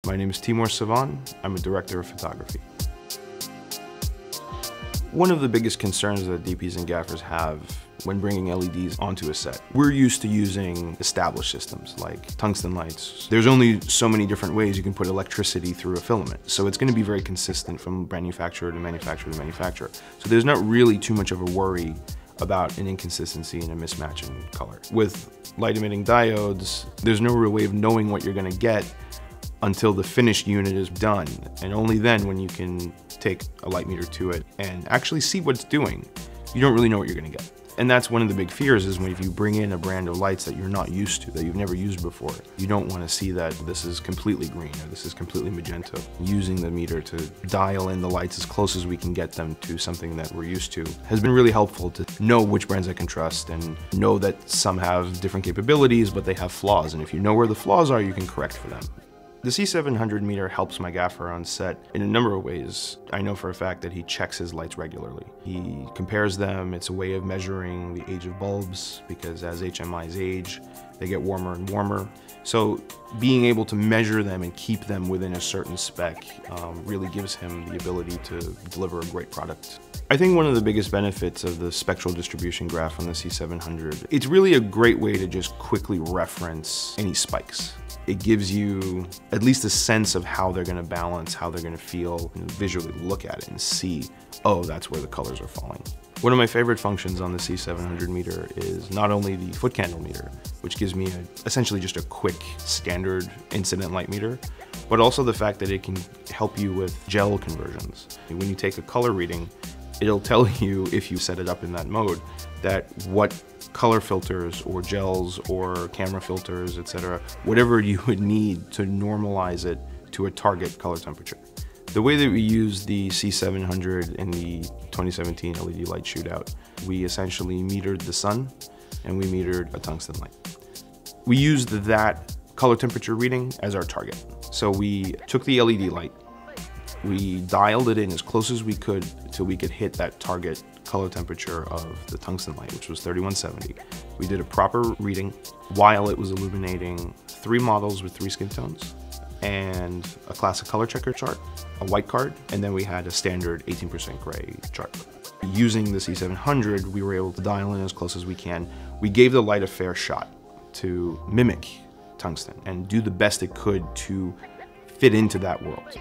My name is Timur Savan. I'm a director of photography. One of the biggest concerns that DPs and gaffers have when bringing LEDs onto a set, we're used to using established systems like tungsten lights. There's only so many different ways you can put electricity through a filament, so it's going to be very consistent from manufacturer to manufacturer to manufacturer. So there's not really too much of a worry about an inconsistency and a mismatch in color. With light-emitting diodes, there's no real way of knowing what you're going to get until the finished unit is done, and only then when you can take a light meter to it and actually see what it's doing. You don't really know what you're going to get. And that's one of the big fears, is when if you bring in a brand of lights that you're not used to, that you've never used before, you don't want to see that this is completely green or this is completely magenta. Using the meter to dial in the lights as close as we can get them to something that we're used to has been really helpful to know which brands I can trust and know that some have different capabilities, but they have flaws. And if you know where the flaws are, you can correct for them. The C700 meter helps my gaffer on set in a number of ways. I know for a fact that he checks his lights regularly. He compares them. It's a way of measuring the age of bulbs, because as HMIs age, they get warmer and warmer. So being able to measure them and keep them within a certain spec really gives him the ability to deliver a great product. I think one of the biggest benefits of the spectral distribution graph on the C700, it's really a great way to just quickly reference any spikes. It gives you at least a sense of how they're going to balance, how they're going to feel, and visually look at it and see, oh, that's where the colors are falling. One of my favorite functions on the C700 meter is not only the foot candle meter, which gives me essentially just a quick standard incident light meter, but also the fact that it can help you with gel conversions. When you take a color reading, it'll tell you, if you set it up in that mode, that what color filters or gels or camera filters, etc., whatever you would need to normalize it to a target color temperature. The way that we use the C700 in the 2017 LED light shootout, we essentially metered the sun and we metered a tungsten light. We used that color temperature reading as our target. So we took the LED light, we dialed it in as close as we could until we could hit that target color temperature of the tungsten light, which was 3170. We did a proper reading while it was illuminating 3 models with 3 skin tones and a classic color checker chart, a white card, and then we had a standard 18% gray chart. Using the C700, we were able to dial in as close as we can. We gave the light a fair shot to mimic tungsten and do the best it could to fit into that world.